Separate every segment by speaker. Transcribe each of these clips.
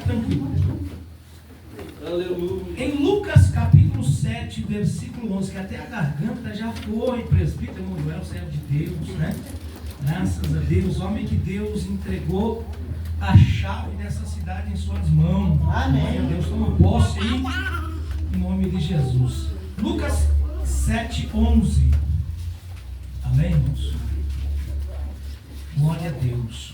Speaker 1: tranquilo.
Speaker 2: Aleluia.
Speaker 1: Em Lucas capítulo 7, versículo 11, que até a garganta já foi, presbítero Manuel, servo de Deus, né? Graças a Deus, homem que Deus entregou a chave dessa cidade em suas mãos. Amém. Deus toma posse aí, em nome de Jesus. Lucas 7, 11. Amém, irmãos? Glória a Deus.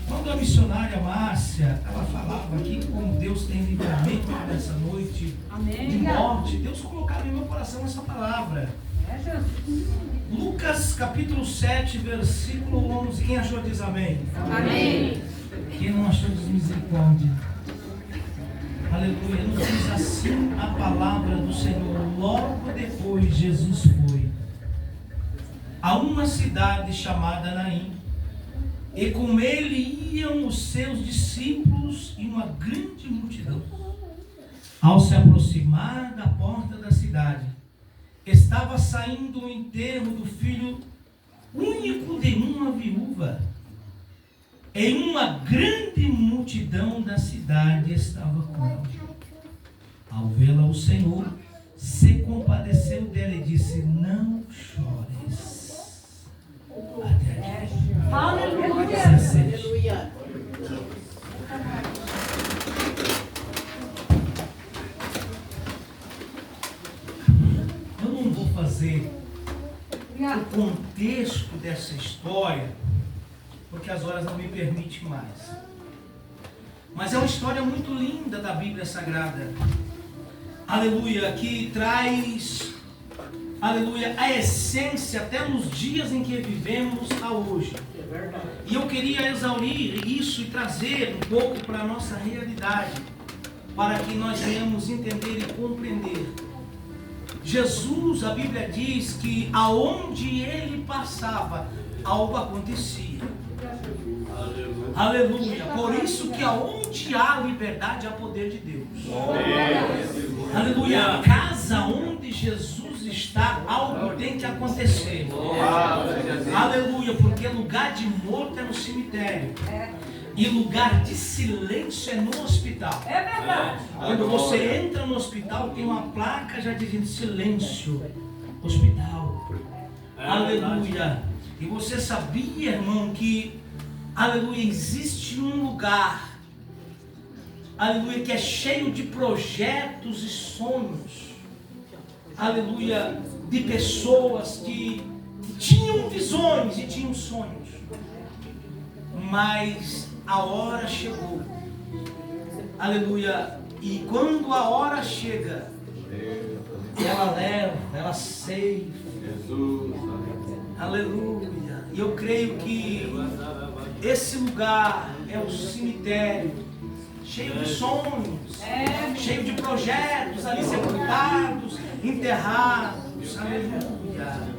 Speaker 1: Quando a missionária Márcia, ela falava aqui como Deus tem livramento nessa noite de morte, Deus colocava em meu coração essa palavra. Lucas capítulo 7, versículo 11. Quem achou diz amém.
Speaker 3: Amém.
Speaker 1: Quem não achou diz misericórdia. Aleluia. Nos diz assim a palavra do Senhor. Logo depois Jesus foi a uma cidade chamada Naim, e com ele iam os seus discípulos e uma grande multidão. Ao se aproximar da porta da cidade, estava saindo o enterro do filho único de uma viúva. E uma grande multidão da cidade estava com ela. Ao vê-la, o Senhor se compadeceu dela e disse: não chores. Até aqui.
Speaker 3: Aleluia.
Speaker 1: Aleluia. Eu não vou fazer o contexto dessa história, porque as horas não me permitem mais. Mas é uma história muito linda da Bíblia Sagrada. Aleluia, que traz, aleluia, a essência até nos dias em que vivemos a hoje. E eu queria exaurir isso e trazer um pouco para a nossa realidade, para que nós venhamos entender e compreender. Jesus, a Bíblia diz que aonde ele passava, algo acontecia. Aleluia. Por isso que aonde há liberdade, há poder de Deus. Aleluia. A casa onde Jesus está, algo tem que acontecer. Aleluia. Porque lugar de morto é no cemitério. E lugar de silêncio é no hospital.
Speaker 3: É verdade.
Speaker 1: Quando você entra no hospital, tem uma placa já dizendo silêncio. Hospital. Aleluia. E você sabia, irmão, que, aleluia, existe um lugar, aleluia, que é cheio de projetos e sonhos, aleluia, de pessoas que tinham visões e tinham sonhos, mas a hora chegou, aleluia, e quando a hora chega, ela leva, ela ceifa, aleluia. E eu creio que esse lugar é o cemitério, cheio de sonhos, cheio de projetos ali sepultados, enterrados. Aleluia.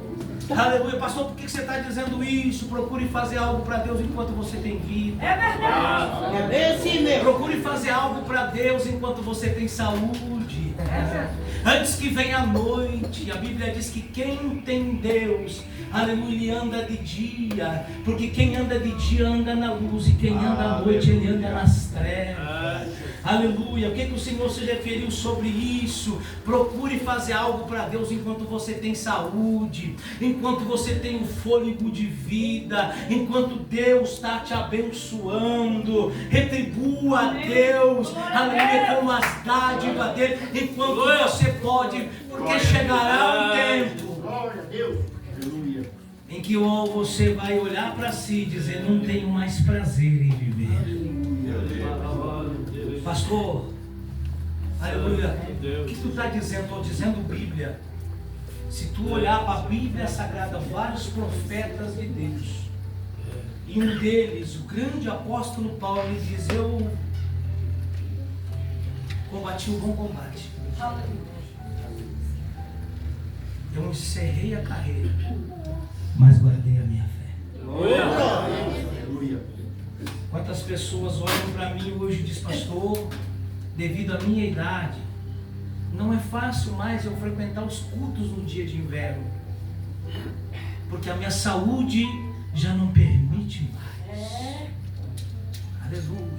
Speaker 1: Aleluia. Pastor, por que você está dizendo isso? Procure fazer algo para Deus enquanto você tem vida.
Speaker 3: É verdade.
Speaker 2: É bem assim mesmo.
Speaker 1: Procure fazer algo para Deus enquanto você tem saúde. Antes que venha a noite, a Bíblia diz que quem tem Deus, aleluia, ele anda de dia, porque quem anda de dia anda na luz, e quem anda à noite, ele anda nas trevas. Aleluia. O que o Senhor se referiu sobre isso? Procure fazer algo para Deus enquanto você tem saúde, enquanto você tem o fôlego de vida, enquanto Deus está te abençoando. Retribua a Deus, aleluia, com as dádivas dele, enquanto você pode, porque chegará um tempo em que você vai olhar para si e dizer: não tenho mais prazer em viver. Pastor, aleluia, o que tu está dizendo? Estou dizendo Bíblia. Se tu olhar para a Bíblia Sagrada, vários profetas de Deus, e um deles, o grande apóstolo Paulo, ele diz: eu combati o bom combate, eu encerrei a carreira, mas guardei a minha fé. Aleluia. Quantas pessoas olham para mim hoje e dizem: pastor, devido à minha idade, não é fácil mais eu frequentar os cultos no dia de inverno, porque a minha saúde já não permite mais. Aleluia.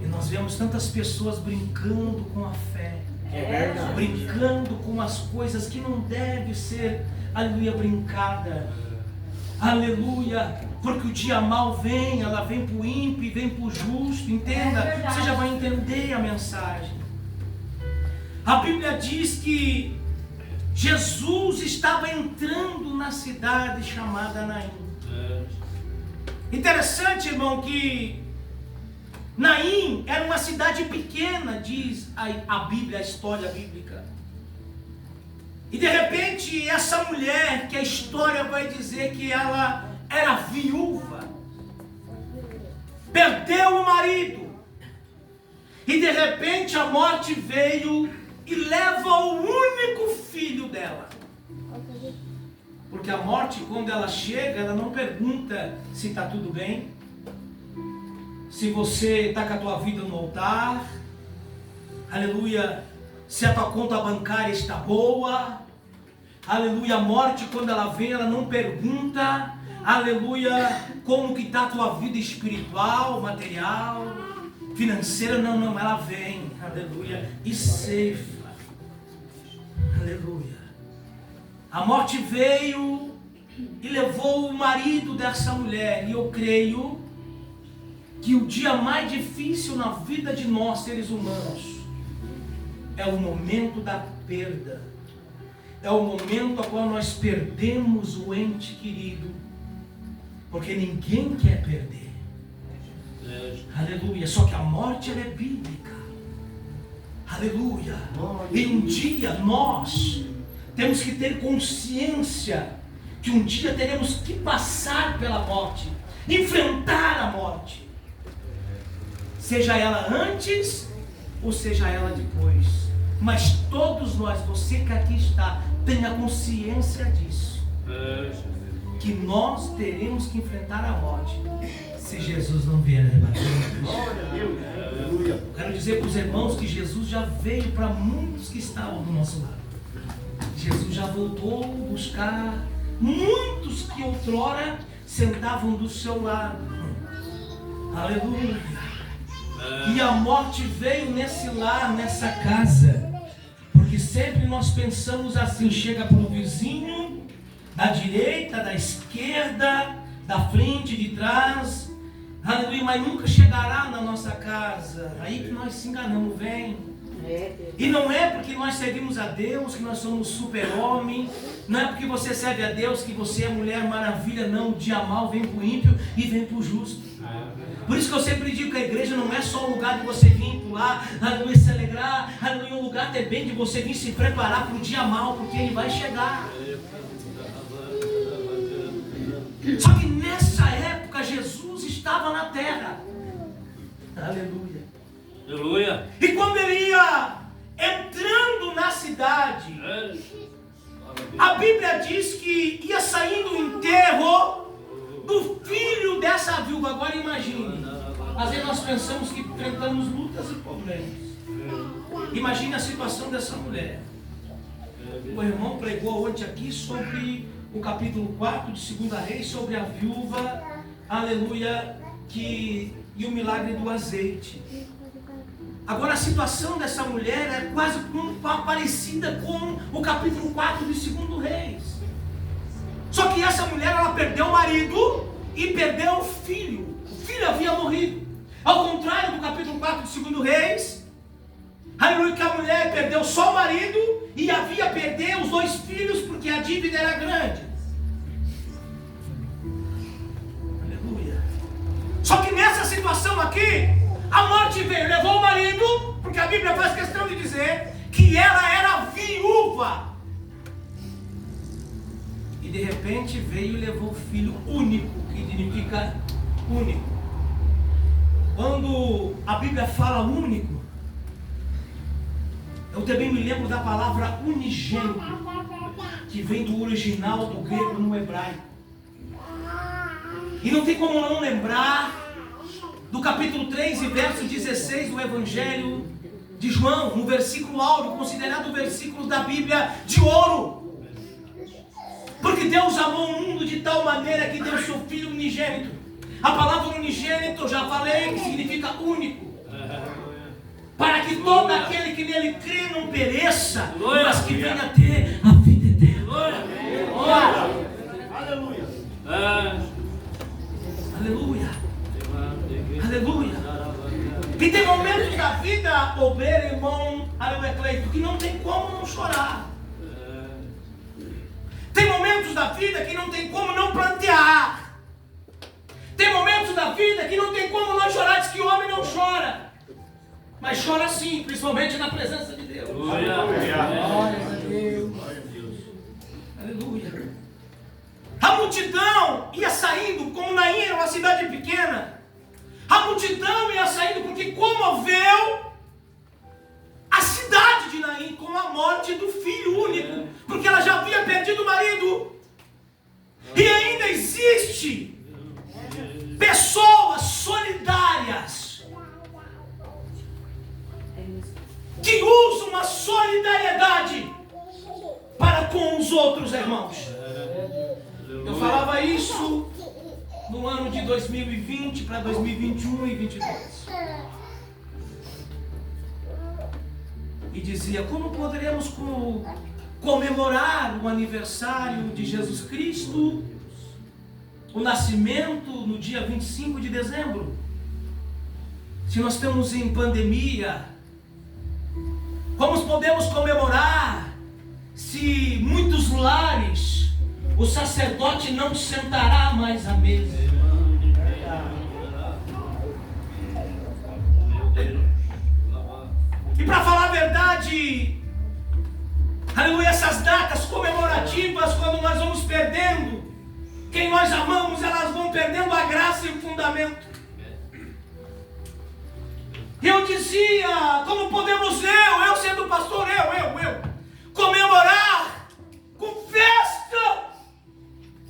Speaker 1: E nós vemos tantas pessoas brincando com a fé,
Speaker 3: verdade.
Speaker 1: brincando com as coisas que não deve ser, aleluia, brincada. Aleluia, porque o dia mal vem, ela vem para o ímpio e vem para o justo, entenda, você já vai entender a mensagem. A Bíblia diz que Jesus estava entrando na cidade chamada Naim. Interessante, irmão, que Naim era uma cidade pequena, diz a Bíblia, a história bíblica. E de repente essa mulher, que a história vai dizer que ela era viúva, perdeu o marido, e de repente a morte veio e leva o único filho dela. Porque a morte, quando ela chega, ela não pergunta se está tudo bem, se você está com a tua vida no altar, aleluia, se a tua conta bancária está boa, aleluia. A morte, quando ela vem, ela não pergunta, aleluia, como que está a tua vida espiritual, material, financeira, não, ela vem, aleluia, e ceifa, aleluia. A morte veio e levou o marido dessa mulher, e eu creio que o dia mais difícil na vida de nós, seres humanos, é o momento da perda. É o momento a qual nós perdemos o ente querido, porque ninguém quer perder. Aleluia. Só que a morte, ela é bíblica. Aleluia. E um dia nós temos que ter consciência que um dia teremos que passar pela morte, enfrentar a morte, seja ela antes ou seja ela depois. Mas todos nós, você que aqui está, tenha consciência disso, que nós teremos que enfrentar a morte se Jesus não vier arrebatar. Eu quero dizer para os irmãos que Jesus já veio para muitos que estavam do nosso lado. Jesus já voltou buscar muitos que outrora sentavam do seu lado. Aleluia. E a morte veio nesse lar, nessa casa, porque sempre nós pensamos assim: chega para o vizinho, da direita, da esquerda, da frente, de trás, aleluia, mas nunca chegará na nossa casa. Aí que nós se enganamos, vem. E não é porque nós servimos a Deus que nós somos super-homem, não é porque você serve a Deus que você é mulher maravilha, não. O dia mal vem para o ímpio e vem para o justo. Por isso que eu sempre digo que a igreja não é só um lugar de você vir pular, aleluia, se alegrar, aleluia, um lugar também de você vir se preparar para o dia mal, porque ele vai chegar. Só que nessa época Jesus estava na terra. Aleluia.
Speaker 3: Aleluia.
Speaker 1: E quando ele ia entrando na cidade, a Bíblia diz que ia saindo o enterro do filho dessa viúva. Agora imagine, às vezes nós pensamos que enfrentamos lutas e problemas. Imagine a situação dessa mulher. O irmão pregou ontem aqui sobre o capítulo 4 de 2 Reis, sobre a viúva, aleluia, e o milagre do azeite. Agora a situação dessa mulher é quase parecida com o capítulo 4 de 2 Reis. Só que essa mulher, ela perdeu o marido e perdeu o filho. O filho havia morrido. Ao contrário do capítulo 4 de 2 Reis, aleluia, que a mulher perdeu só o marido e havia perder os 2 filhos porque a dívida era grande. Aleluia. Só que nessa situação aqui, a morte veio, levou o marido, porque a Bíblia faz questão de dizer que ela era viúva. E de repente veio e levou o filho único, que significa único. Quando a Bíblia fala único, eu também me lembro da palavra unigênito, que vem do original do grego no hebraico. E não tem como não lembrar do capítulo 3 e verso 16 do Evangelho de João, no versículo áureo, considerado o versículo da Bíblia de ouro. Porque Deus amou o mundo de tal maneira que deu seu Filho unigênito. A palavra unigênito, eu já falei, que significa único. que todo aquele que nele crê não pereça,
Speaker 3: Glória.
Speaker 1: mas que venha a ter a vida eterna.
Speaker 3: Glória.
Speaker 2: Aleluia.
Speaker 1: Aleluia. Aleluia. E tem momentos da vida, obreiro, irmão, aleluia, Cleito, que não tem como não chorar. Tem momentos da vida que não tem como não plantear. Tem momentos da vida que não tem como não chorar. Diz que o homem não chora, mas chora sim, principalmente na presença de Deus.
Speaker 3: Glória.
Speaker 1: Aleluia. A multidão ia saindo, como Naim era uma cidade pequena, a multidão ia saindo porque comoveu a cidade de Naim com a morte do filho único, porque ela já havia perdido o marido. E ainda existe pessoas solidárias que usam a solidariedade para com os outros irmãos. Eu falava isso no ano de 2020 para 2021 e 2022. E dizia, como poderemos comemorar o aniversário de Jesus Cristo, o nascimento no dia 25 de dezembro, se nós estamos em pandemia? Como podemos comemorar se muitos lares o sacerdote não sentará mais à mesa? E para falar a verdade, aleluia, essas datas comemorativas, quando nós vamos perdendo quem nós amamos, elas vão perdendo a graça e o fundamento. Eu dizia, como podemos eu sendo pastor, comemorar com festa,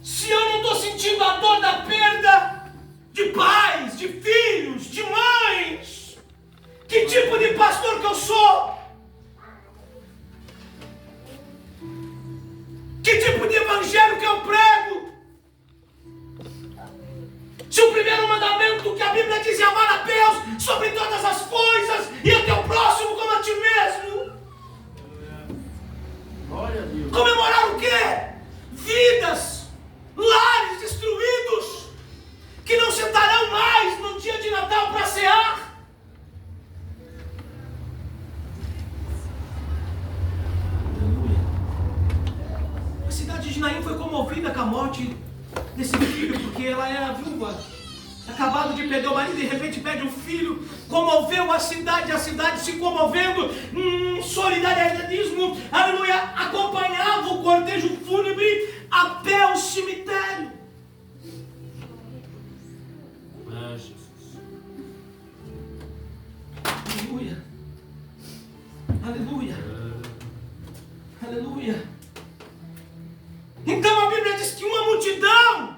Speaker 1: se eu não estou sentindo a dor da perda de pais, de filhos, de mães? Que tipo de pastor que eu sou? Que tipo de evangelho que eu prego? Se o primeiro mandamento que a Bíblia diz é amar a Deus sobre todas as coisas e a teu próximo como a ti mesmo.
Speaker 2: Glória a Deus.
Speaker 1: Comemorar o quê? Vidas, lares destruídos, que não sentarão mais no dia de Natal para cear. A cidade de Naim foi comovida com a morte desse filho, porque ela era viúva, acabado de perder o marido, de repente perde um filho. Comoveu a cidade se comovendo, solidarismo, aleluia, acompanhava o cortejo fúnebre até o cemitério. Aleluia, aleluia, aleluia. Então a Bíblia diz que uma multidão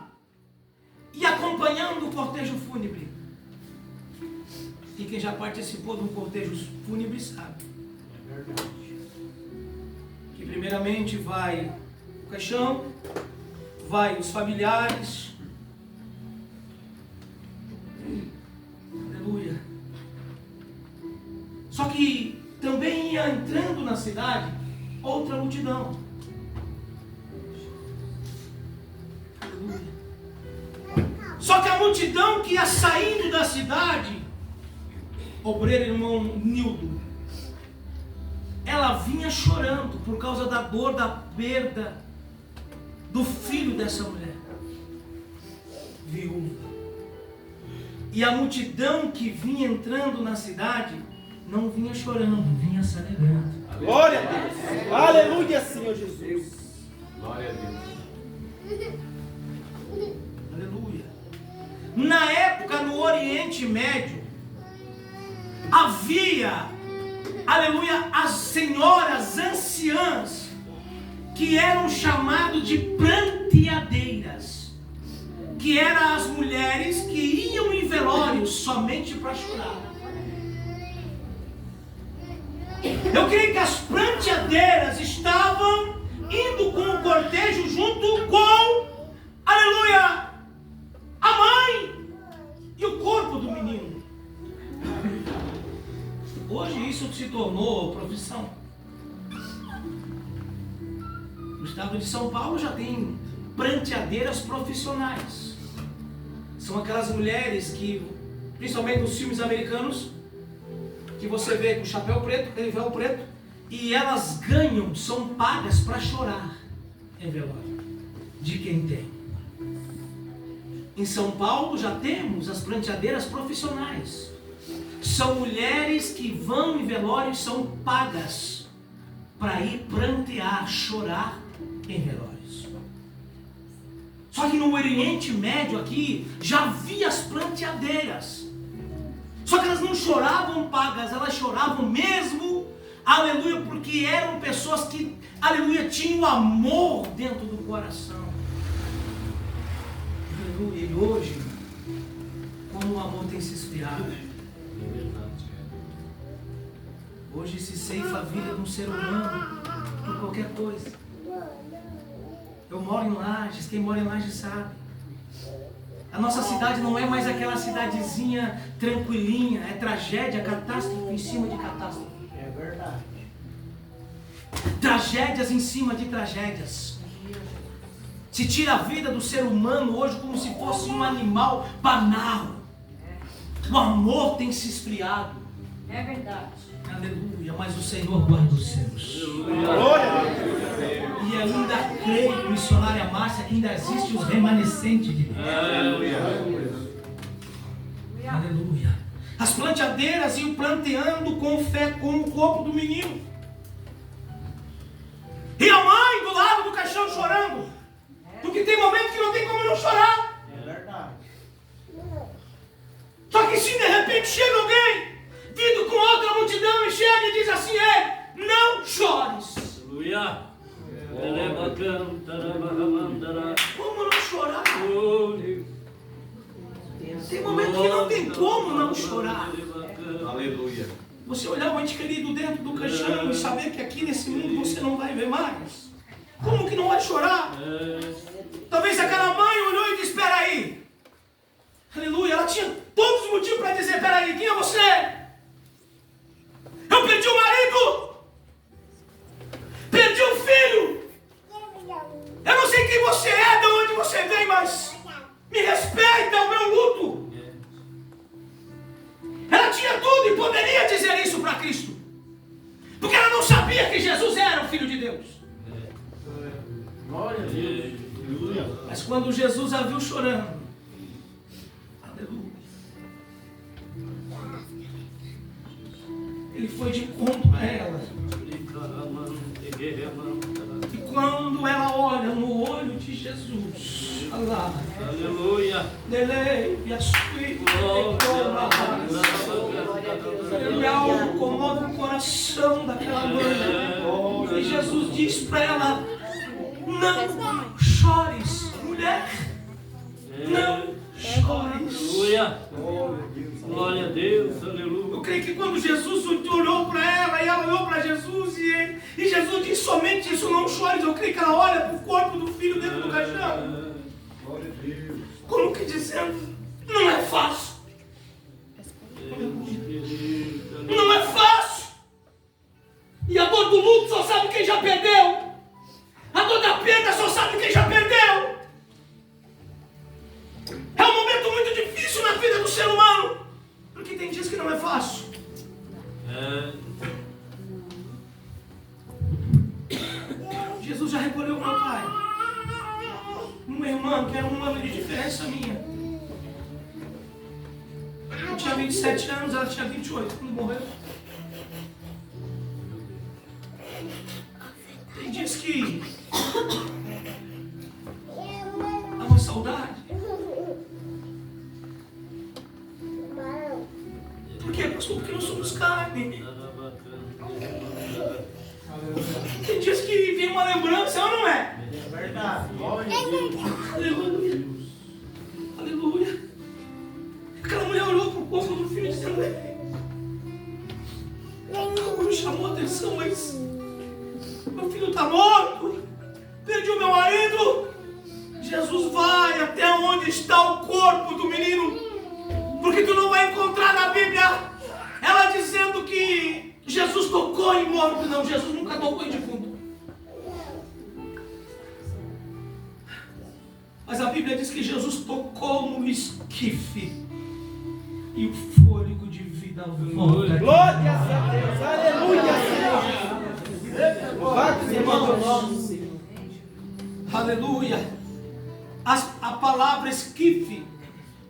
Speaker 1: ia acompanhando o cortejo fúnebre. E quem já participou de um cortejo fúnebre sabe que primeiramente vai o caixão, vai os familiares. Aleluia. Só que também ia entrando na cidade outra multidão. Só que a multidão que ia saindo da cidade, obreiro irmão Nildo, ela vinha chorando por causa da dor, da perda do filho dessa mulher, viúva. E a multidão que vinha entrando na cidade, não vinha chorando, vinha celebrando.
Speaker 2: Glória a Deus. Aleluia, Senhor Jesus.
Speaker 3: Glória a Deus.
Speaker 1: Aleluia. Na época, no Oriente Médio, havia, aleluia, as senhoras anciãs, que eram chamadas de pranteadeiras, que eram as mulheres que iam em velórios somente para chorar. Eu creio que as pranteadeiras estavam indo com o cortejo junto com, aleluia, a mãe e o corpo do menino. Hoje isso se tornou profissão. No estado de São Paulo já tem pranteadeiras profissionais. São aquelas mulheres que, principalmente nos filmes americanos, que você vê com chapéu preto, véu preto, e elas ganham, são pagas para chorar em velório de quem tem. Em São Paulo já temos as pranteadeiras profissionais. São mulheres que vão em velório e são pagas para ir prantear, chorar em velórios. Só que no Oriente Médio aqui já havia as pranteadeiras. Só que elas não choravam pagas, elas choravam mesmo, aleluia, porque eram pessoas que, aleluia, tinham amor dentro do coração. Aleluia, e hoje, como o amor tem se esfriado, hoje se ceifa a vida de um ser humano por qualquer coisa. Eu moro em Lages, quem mora em Lages sabe. A nossa cidade não é mais aquela cidadezinha tranquilinha, é tragédia, catástrofe em cima de catástrofe.
Speaker 2: É verdade.
Speaker 1: Tragédias em cima de tragédias. Se tira a vida do ser humano hoje como se fosse um animal banal. O amor tem se esfriado.
Speaker 4: É verdade.
Speaker 1: Aleluia, mas o Senhor guarda os seus.
Speaker 2: Glória.
Speaker 1: E ainda creio, missionária Márcia, que ainda existe os remanescentes de Deus. Aleluia. As planteadeiras iam planteando com fé, com o corpo do menino. E a mãe do lado do caixão chorando. Porque tem momentos que não tem como não chorar.
Speaker 2: É verdade.
Speaker 1: Só que se de repente chega alguém, vindo com outra multidão, e chega e diz assim: não chores.
Speaker 3: Aleluia.
Speaker 1: Como não chorar? Tem momento que não tem como não chorar.
Speaker 3: Aleluia.
Speaker 1: Você olhar o ente querido dentro do caixão e saber que aqui nesse mundo você não vai ver mais. Como que não vai chorar? Talvez aquela mãe olhou e disse: espera aí. Aleluia, ela tinha todos os motivos para dizer: espera aí, quem é você? Eu perdi o marido. Perdi o filho. Eu não sei quem você é, de onde você vem, mas me respeita, é o meu luto. Ela tinha tudo e poderia dizer isso para Cristo, porque ela não sabia que Jesus era o Filho de Deus.
Speaker 2: Glória a Deus.
Speaker 1: Mas quando Jesus a viu chorando, aleluia, ele foi de encontro a ela. E quando ela olha no olho de Jesus,
Speaker 3: Aleluia.
Speaker 1: algo comove o coração daquela mãe. E Jesus diz para ela: não chores, mulher. Não chores.
Speaker 3: Aleluia. Glória a Deus. Aleluia.
Speaker 1: Eu creio que quando Jesus olhou para ela e ela olhou para Jesus e Jesus disse somente isso: não chores. Eu creio que ela olha para o corpo do filho dentro do caixão, como que dizendo: não é fácil. Não é fácil. E a dor do luto só sabe quem já perdeu. A dor da perda só sabe quem já perdeu. É um momento muito difícil na vida do ser humano, porque tem dias que não é fácil. Jesus já recolheu meu pai, uma irmã que era um ano de diferença minha. Eu tinha 27 anos, ela tinha 28 quando morreu. Tem dias que dá uma saudade. Por quê, pastor? Porque nós somos carne. Tem dias que vem uma lembrança, ou não é?
Speaker 2: É verdade. Glória a Deus.
Speaker 1: Aleluia. Aleluia. Aquela mulher olhou para o corpo do filho dizendo: algo me chamou a atenção, mas meu filho está morto. Perdi o meu marido. Jesus vai até onde está o corpo do menino, porque tu não vai encontrar na Bíblia ela dizendo que corpo, não. Jesus nunca tocou em defunto. Mas a Bíblia diz que Jesus tocou no esquife e o fôlego de vida volta.
Speaker 2: Glória a Deus. Aleluia, Senhor. Louvado seja o teu nome, Senhor.
Speaker 1: Aleluia. A palavra esquife,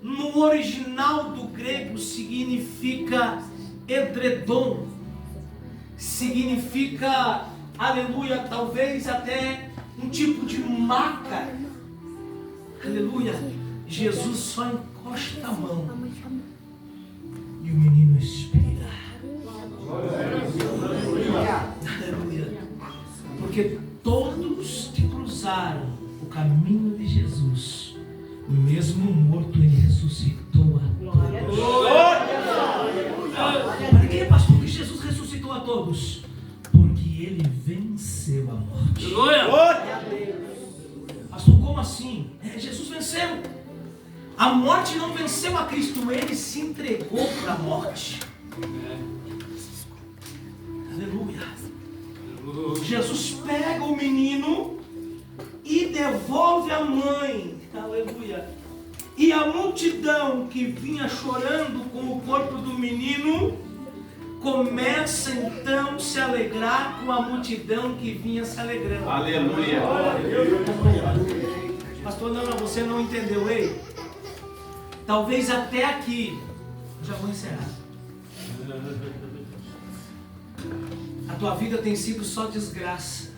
Speaker 1: no original do grego, significa edredom. Significa, aleluia, talvez até um tipo de maca. Aleluia. Jesus só encosta a mão e o menino expira. Aleluia. Porque todos que cruzaram o caminho de Jesus, mesmo morto, ele ressuscitou a todos. Para que, pastor, que Jesus ressuscitou a todos? Porque ele venceu a morte.
Speaker 2: Glória a Deus.
Speaker 1: Pastor, como assim? Jesus venceu. A morte não venceu a Cristo, ele se entregou para a morte. Aleluia. Jesus pega o menino e devolve a mãe. Aleluia. E a multidão que vinha chorando com o corpo do menino começa então a se alegrar com a multidão que vinha se alegrando.
Speaker 2: Aleluia.
Speaker 1: Pastor, não, você não entendeu, ei? Talvez até aqui, eu já vou encerrar. A tua vida tem sido só desgraça.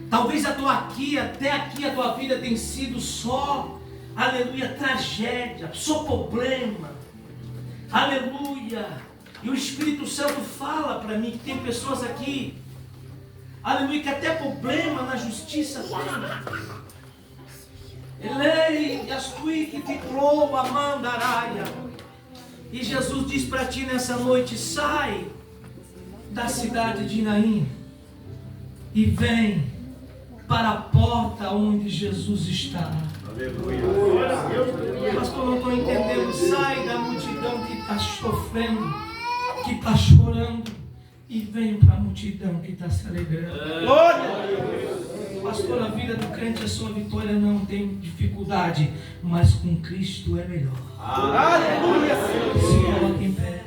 Speaker 1: Talvez até aqui a tua vida tem sido só, aleluia, tragédia, só problema. Aleluia. E o Espírito Santo fala para mim que tem pessoas aqui, aleluia, que até problema na justiça tem. Elei, Yastui, que te prova, mandaraia. E Jesus diz para ti nessa noite: sai da cidade de Naim e vem para a porta onde Jesus está.
Speaker 2: Aleluia.
Speaker 1: Pastor, não estou entendendo. Sai da multidão que está sofrendo, que está chorando, e vem para a multidão que está se alegrando.
Speaker 2: Glória.
Speaker 1: Pastor, a vida do crente, a sua vitória não tem dificuldade, mas com Cristo é melhor.
Speaker 2: Aleluia.
Speaker 1: Se coloque em pé.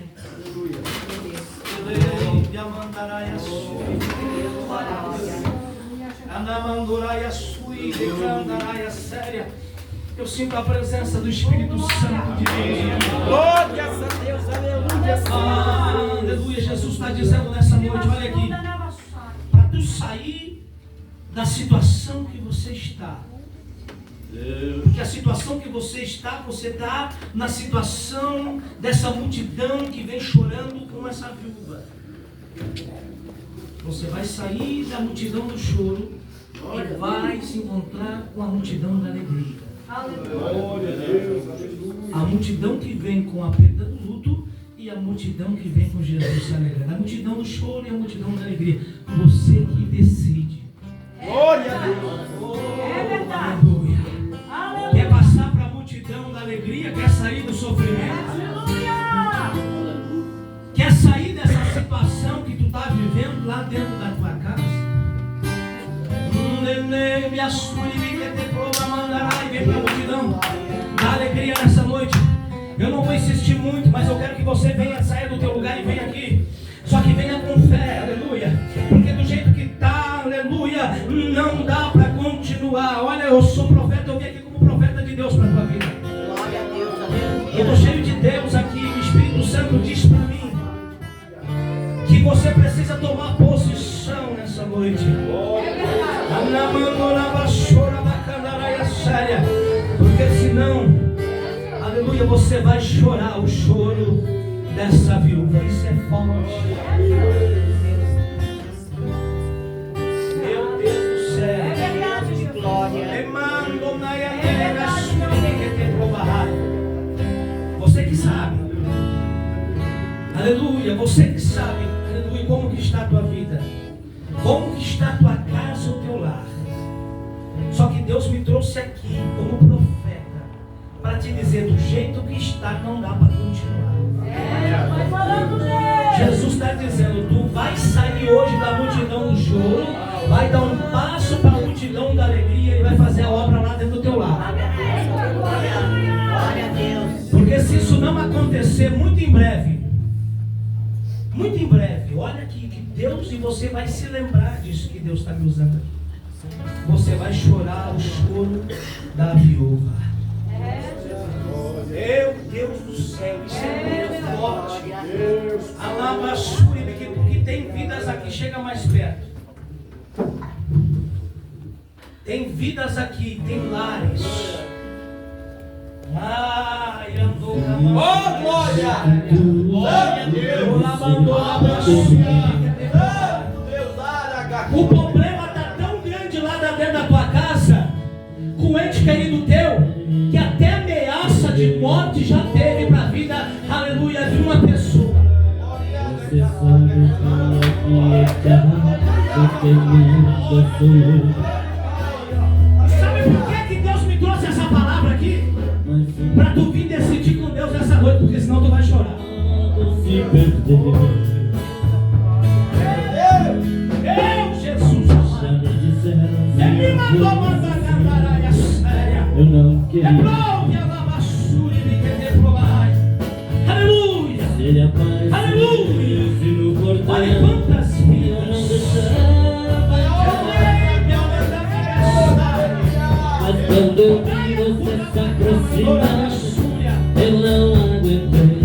Speaker 1: Eu sinto a presença do Espírito Santo de Deus.
Speaker 2: Glória a Deus. Aleluia.
Speaker 1: Aleluia. Jesus está dizendo nessa noite, olha aqui, para tu sair da situação que você está. Porque a situação que você está na situação dessa multidão que vem chorando com essa viúva. Você vai sair da multidão do choro e vai se encontrar com a multidão da alegria. A multidão que vem com a perda do luto e a multidão que vem com Jesus se alegrando. A multidão do choro e a multidão da alegria. Você que decide.
Speaker 2: Glória a Deus.
Speaker 4: É verdade.
Speaker 1: Aleluia. Quer passar para a multidão da alegria? Quer sair do sofrimento?
Speaker 4: Aleluia.
Speaker 1: Quer sair dessa situação que tu está vivendo lá dentro da tua casa? Me assure, e vem para a multidão da alegria nessa noite. Eu não vou insistir muito, mas eu quero que você venha, saia do teu lugar e venha aqui. Só que venha com fé, aleluia. Porque do jeito que está, aleluia, não dá para continuar. Olha, eu sou profeta, eu vim aqui como profeta de Deus para a tua vida.
Speaker 4: Glória a Deus, aleluia.
Speaker 1: Eu estou cheio de Deus aqui. O Espírito Santo diz para mim que você precisa tomar posição nessa noite. Porque senão, aleluia, você vai chorar o choro dessa viúva. Isso é forte. Meu Deus do céu.
Speaker 4: É verdade, de glória.
Speaker 1: Você que sabe. Aleluia, você que sabe. Aleluia, como que está a tua vida. Como que está a tua casa, o teu lar. Só que Deus me trouxe aqui como profeta para te dizer, do jeito que está não dá para continuar.
Speaker 4: Vai falando dele.
Speaker 1: Jesus está dizendo, tu acontecer muito em breve. Muito em breve. Olha aqui que Deus, e você vai se lembrar disso que Deus está me usando aqui. Você vai chorar o choro da viúva. Meu Deus do céu, isso é muito forte. Alabaçuri, porque tem vidas aqui, chega mais perto. Tem vidas aqui, tem lares. Ai, andou na mão.
Speaker 2: Oh, glória! Glória a Deus!
Speaker 1: O problema está tão grande lá dentro da tua casa, com um ente querido teu, que até ameaça de morte já teve para a vida, aleluia, de uma pessoa.
Speaker 3: Você sabe
Speaker 1: Sabe por que Deus me trouxe essa palavra aqui? Para tu vir decidir com Deus essa noite, porque senão tu vai chorar. Eu, Jesus, Ele me mandou mandar cantar a séria.
Speaker 3: Eu não queria.
Speaker 1: Reprove a lavassura e me quer reprovar. Aleluia!
Speaker 3: Ele apareceu.
Speaker 1: Aleluia!
Speaker 3: No portão.
Speaker 1: Olha quantas vidas.
Speaker 3: Mas quando eu vi você se aproximar, eu não aguentei.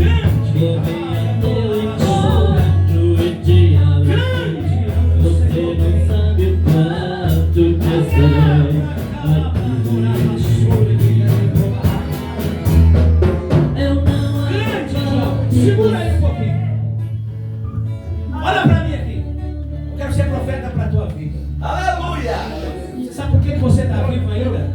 Speaker 3: Corri a teu encontro e te abracei. Você não sabe o quanto te sei aqui. Eu não aguento.
Speaker 1: Segura aí um pouquinho. Olha pra mim aqui. Eu quero ser profeta pra tua vida.
Speaker 2: Aleluia!
Speaker 1: Você sabe por que você está vivo ainda?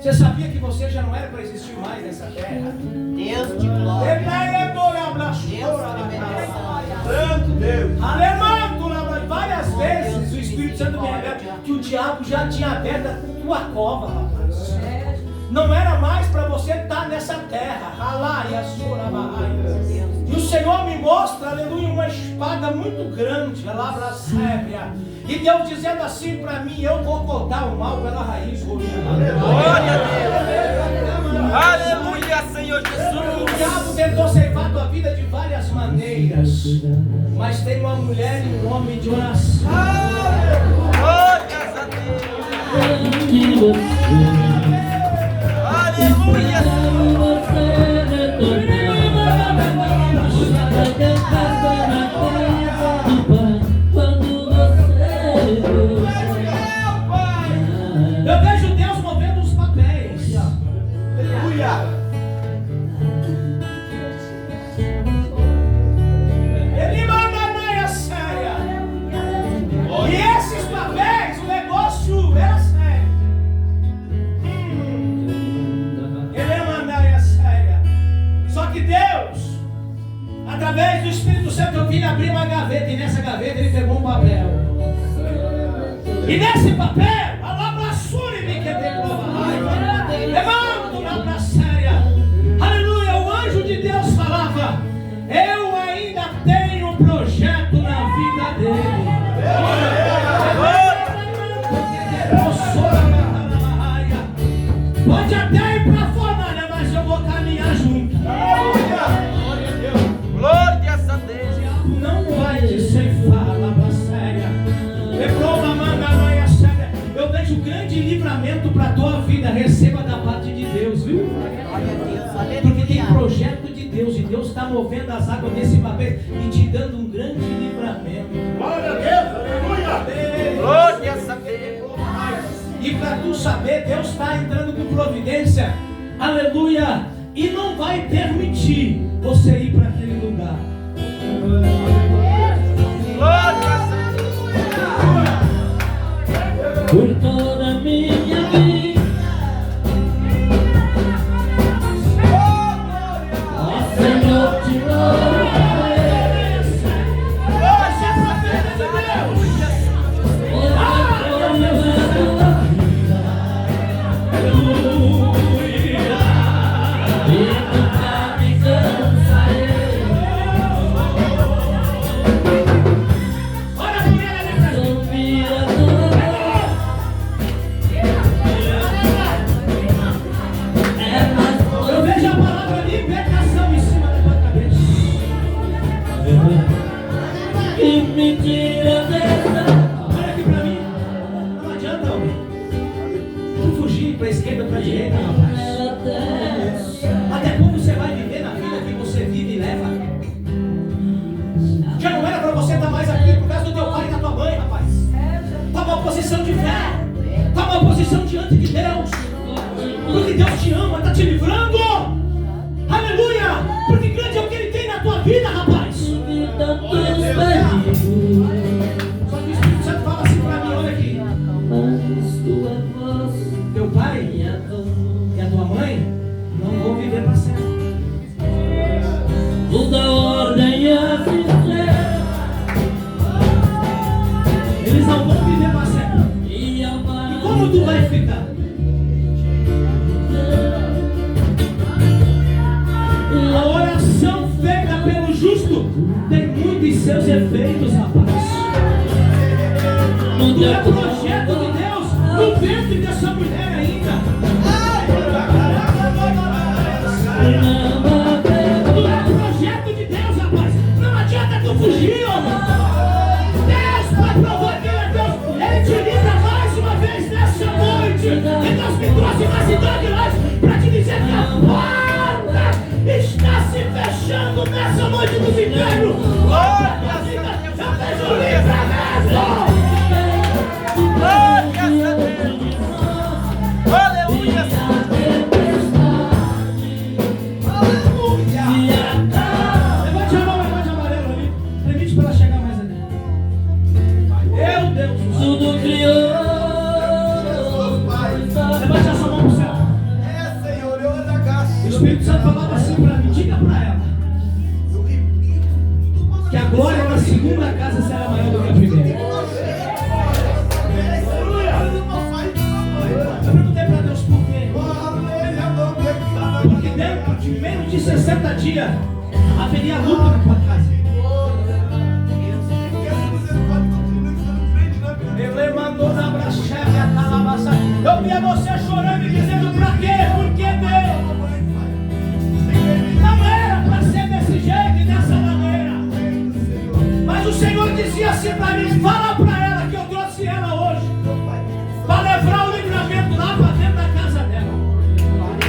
Speaker 1: Você sabia que você já não era para existir mais nessa terra?
Speaker 4: Deus de glória.
Speaker 2: Santo Deus!
Speaker 1: Alemão, várias vezes o Espírito Santo me revela que o diabo já tinha aberto a tua cova, rapaz. Não era mais para você estar nessa terra. E o Senhor me mostra, aleluia, uma espada muito grande, e Deus dizendo assim para mim: eu vou cortar o mal pela raiz.
Speaker 2: Glória a Deus! Aleluia, Senhor Jesus!
Speaker 1: O diabo tentou ceifar tua vida de várias maneiras, mas tem uma mulher e um homem de oração.
Speaker 2: Glórias a Deus! Aleluia!
Speaker 1: Eu vejo Deus movendo os papéis.
Speaker 2: Aleluia!
Speaker 1: Ele manda na séria. E esses papéis, o negócio era sério. Ele manda na séria. Só que Deus, através do Espírito Santo, eu vim abrir uma gaveta, e nessa gaveta ele pegou um papel. E nesse papel, a labraçura me quer levando lá pra séria. Aleluia, o anjo de Deus falava: eu ainda tenho um projeto na vida dele. Pode até ir pra fora, mas eu vou caminhar junto.
Speaker 2: Glórias a Deus!
Speaker 1: Não vai te ceifar lá pra séria. Eu vejo grande livramento para a tua vida. Receba da parte de Deus, viu? Porque tem projeto de Deus, e Deus está movendo as águas desse papel e te dando um grande livramento.
Speaker 2: Glória a Deus! Aleluia! Glórias a Deus!
Speaker 1: E para tu saber, Deus está entrando com providência, aleluia, e não vai permitir você ir para aquele lugar.
Speaker 2: Glórias a Deus!
Speaker 3: Por toda a minha vida, ó Senhor, te louvo.
Speaker 1: Você é profeta de Deus. Até quando você vai viver na vida que você vive e leva? Já não era para você estar mais aqui por causa do teu pai e da tua mãe, rapaz. Toma uma posição de fé. Toma uma posição diante de Deus. Porque Deus te ama, está te livrando. Aleluia! Porque grande é o que Ele tem na tua vida, rapaz. Só que o Espírito Santo fala assim para mim, olha aqui. Teu pai e a tua mãe não vão viver para sempre.
Speaker 3: Toda ordem a fizer.
Speaker 1: Eles não vão viver para sempre. E como tu vai ficar? A oração feita pelo justo tem muitos seus efeitos, rapaz. Tu é projeto de Deus no ventre dessa mulher ainda. Tu é projeto de Deus, rapaz. Não adianta tu fugir, homem. Deus vai provar que Ele é Deus. Ele te livra mais uma vez nessa noite. E Deus me trouxe uma cidade lá para te dizer que a porta está se fechando nessa noite dos infernos. Olha, eu vejo livramento.
Speaker 2: Aleluia!
Speaker 1: Levante a mão amarela ali. Permite para ela chegar mais ali. Meu Deus do céu.
Speaker 3: Tudo criou.
Speaker 1: Levante a sua mão para o céu. O Espírito Santo falava assim para mim. Diga para ela que a glória da segunda casa será maior do que a primeira. Eu perguntei para Deus por quê. Porque dentro de menos de 60 dias haveria luta na tua casa. Ele mandou na bracheve a calabaça. Eu via você chorando e dizendo pra quê? Por que Deus? Não era para ser desse jeito e dessa maneira. Mas o Senhor dizia assim para mim: fala para ela que eu trouxe ela hoje para levar o livramento lá para dentro da casa dela.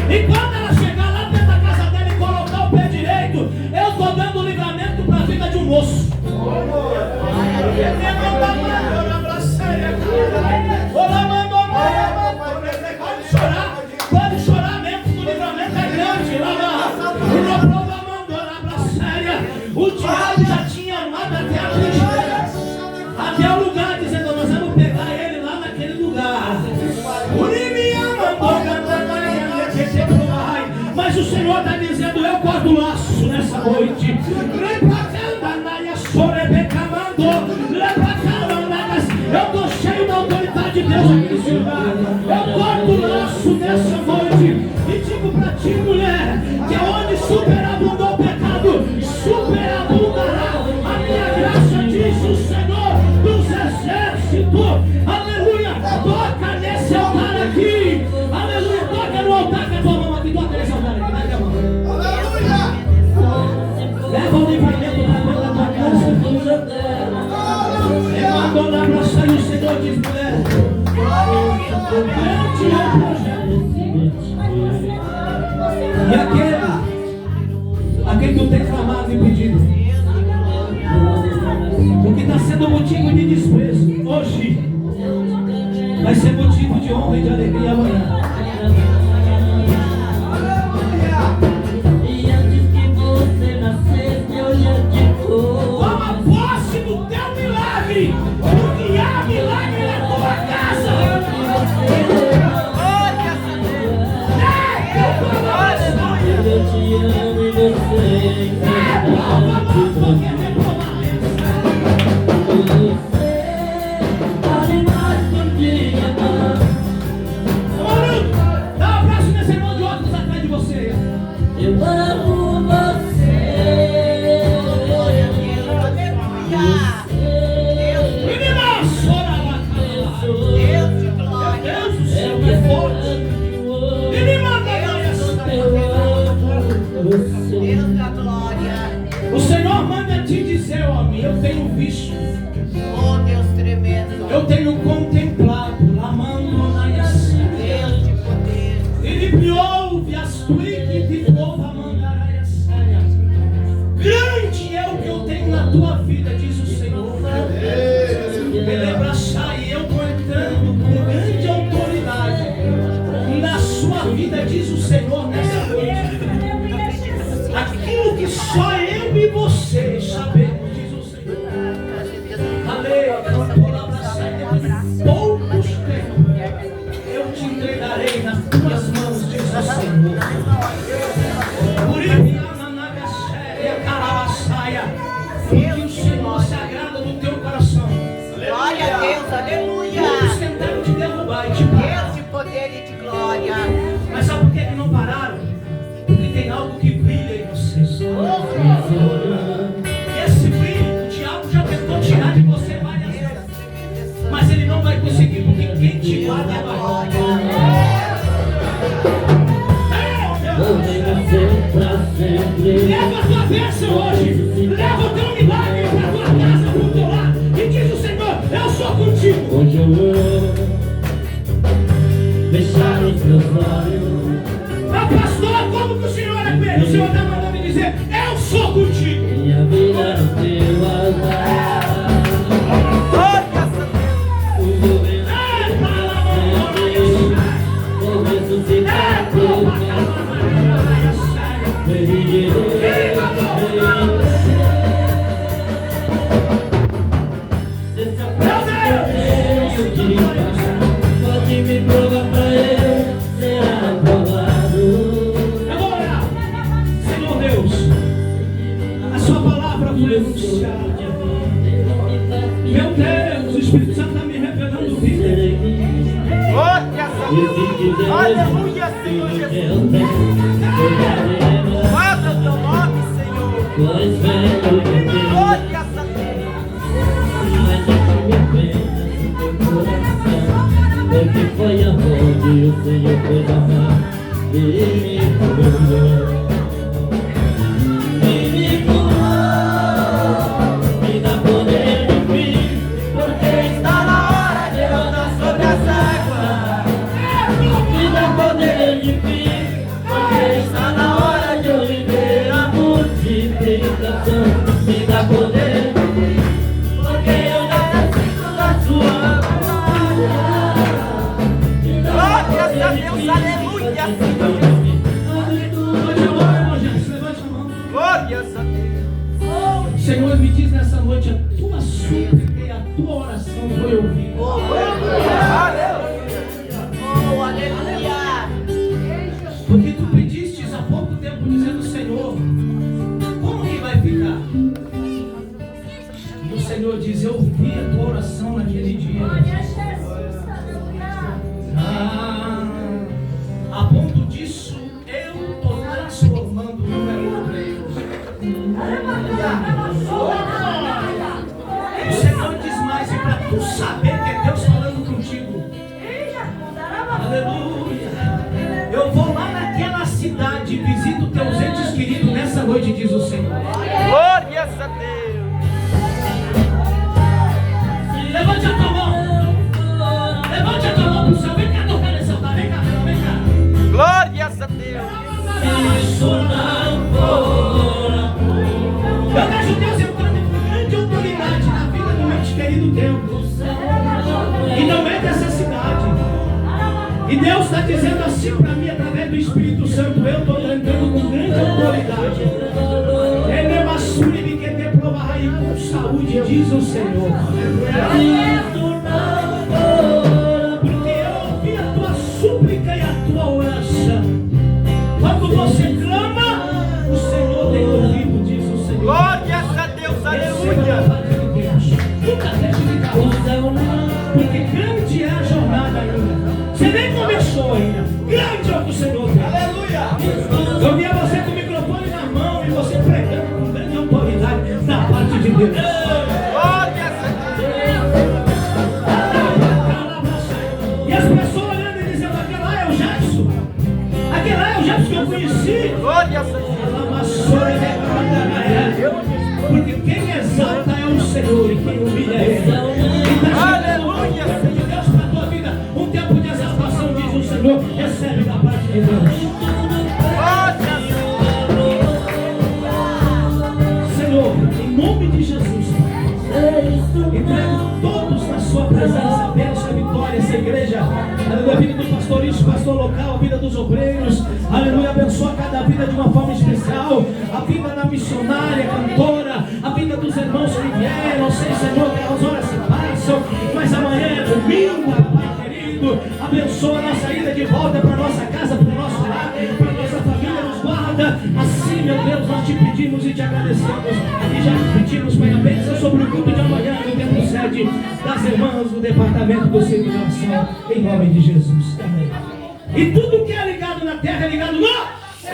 Speaker 1: E quando ela chegar lá dentro da casa dela e colocar o pé direito, eu estou dando o livramento para a vida de um moço. Pode chorar mesmo, que o livramento é grande. O diabo já tinha armado até a trincheira, até o lugar, dizendo: nós vamos pegar ele lá naquele lugar. Mas o Senhor está dizendo: eu corto o laço nessa noite. Eu estou cheio da autoridade de Deus aqui nesse lugar. Eu corto o laço nessa noite e digo para ti, mulher, que onde superabundou o pecado, superabundará a minha graça, diz o Senhor dos exércitos. Aleluia! Toca nesse altar aqui. Aleluia! Toca no altar com a tua mão aqui. Toca nesse altar aqui. Vai, mão. Aleluia! Leva o livramento para dentro da tua casa. Mandou na braça e o Senhor diz: mulher, grande é o projeto. E aquele que tu tem clamado e pedido, o que está sendo motivo de desprezo hoje, vai ser motivo de honra e de alegria amanhã.
Speaker 3: E antes que você nascesse, eu já te cor.
Speaker 1: Toma posse do teu milagre, porque há milagre na tua casa.
Speaker 3: Eu te amo e você vale mais do que amar.
Speaker 1: Dá um abraço nesse irmão de óculos atrás de você.
Speaker 3: Eu amo você.
Speaker 1: Menina, chora lá,
Speaker 4: Deus de glória.
Speaker 1: Deus do céu, que forte. Menina,
Speaker 4: Deus da glória.
Speaker 1: o Senhor manda te dizer, homem, eu tenho visto,
Speaker 4: Oh, Deus tremendo.
Speaker 1: eu tenho contemplado, lamando na
Speaker 4: Deus de poder.
Speaker 1: ele piou as Grande é o que eu tenho na tua vida, diz o Senhor. E eu estou entrando com grande autoridade na sua vida, diz o Senhor, nessa noite. Aquilo que só eu e você sabemos, diz o Senhor. Aleluia. Poucos tempos eu te entregarei nas tuas mãos, diz o Senhor. Por isso, porque o Senhor se agrada do teu coração.
Speaker 4: Glória a Deus, aleluia.
Speaker 1: Muitos tentaram te derrubar e te parar.
Speaker 4: Deus de poder e de glória.
Speaker 1: Mas sabe por que não pararam? Porque tem algo que brilha em vocês. E esse brilho, o diabo já tentou tirar de você várias vezes. Mas ele não vai conseguir, porque quem te guarda é a glória. Leva a tua bênção hoje. Leva o teu milagre para a tua casa, para o teu lar. E diz o Senhor, eu sou contigo.
Speaker 3: Hoje eu vou fechar os meus olhos.
Speaker 1: Mas pastor, como que o Senhor é com ele? O Senhor está mandando me dizer, eu sou contigo.
Speaker 3: Minha vida no teu altar. O governo vou ressuscitar por pode me provar pra ele, será aprovado.
Speaker 1: Agora, Senhor Deus, a sua palavra foi anunciada. Meu Deus, o Espírito Santo está me revelando vida.
Speaker 2: Aleluia, Senhor Jesus. Guarda o teu nome, Senhor. Glória a Deus.
Speaker 3: Porque foi aonde o Senhor foi amar e me curou. E me curou, me dá poder de vir, porque está na hora de eu andar sobre as águas. Me dá poder de vir, porque está na hora de eu viver a multiplicação. Me dá poder, porque eu já preciso da sua glória.
Speaker 2: Glória a Deus, aleluia, Senhor. Glória a Deus.
Speaker 1: Senhor, me diz nessa noite, a tua súplica e a tua oração foi ouvida.
Speaker 4: Oh, aleluia.
Speaker 1: Porque tu pediste há pouco tempo dizendo, Senhor, como que vai ficar? E o Senhor diz, eu ouvi a tua oração naquele dia. A ponto disso, eu estou transformando o número 3. O Senhor diz mais, e para tu saber que é Deus falando contigo. Aleluia. Eu vou lá naquela cidade, visito teus entes queridos nessa noite, diz o Senhor.
Speaker 2: Glória a Deus.
Speaker 1: Levante a tua mão. Levante a tua mão pro céu. Vem cá tocar nesse altar. Vem cá, vem cá.
Speaker 2: Glória a Deus.
Speaker 1: Eu vejo Deus entrando com grande autoridade na vida do ente querido teu. E não é dessa cidade. E Deus está dizendo assim para mim, através do Espírito Santo, eu estou entrando com grande autoridade. Ele é maçura e me quer ter provar aí com saúde, diz o Senhor. Porque eu ouvi a tua súplica e a tua oração. Quando você clama, o Senhor tem ouvido, diz o Senhor.
Speaker 2: Glória a Deus, aleluia.
Speaker 1: Nunca deixe de causar, porque grande é a jornada ainda. Você nem começou ainda. Grande é o que o Senhor tem. Aleluia. Eu via você com o microfone na mão e você pregando com grande autoridade na parte de Deus.
Speaker 2: Glória a Deus.
Speaker 1: E as pessoas olhando e dizendo, aquele lá é o Jefferson. Aquele lá é o Jefferson que eu conheci.
Speaker 2: Glória a Deus.
Speaker 1: Porque quem exalta é o Senhor e quem humilha é Ele.
Speaker 2: Aleluia.
Speaker 1: De Deus para a tua vida, um tempo de exaltação, diz o Senhor, recebe da parte de Deus. Aleluia, a vida do pastorista, pastor local, a vida dos obreiros. Aleluia, abençoa cada vida de uma forma especial. A vida da missionária, cantora, a vida dos irmãos que vieram. Sei, Senhor, que as horas se passam, mas amanhã é domingo, Pai querido. Abençoa a nossa ida de volta para a nossa casa, para o nosso lar, para a nossa família, nos guarda. Assim, meu Deus, nós te pedimos e te agradecemos. E já te pedimos, Pai, a bênção sobre o culto de amanhã, no tempo 7 das irmãs do departamento do Seguração, em nome de Jesus. Amém. E tudo que é ligado na terra é ligado no céu.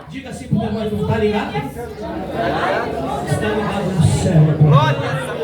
Speaker 1: Diga assim para o irmão, está ligado? Está ligado no céu.
Speaker 4: Glória a Deus.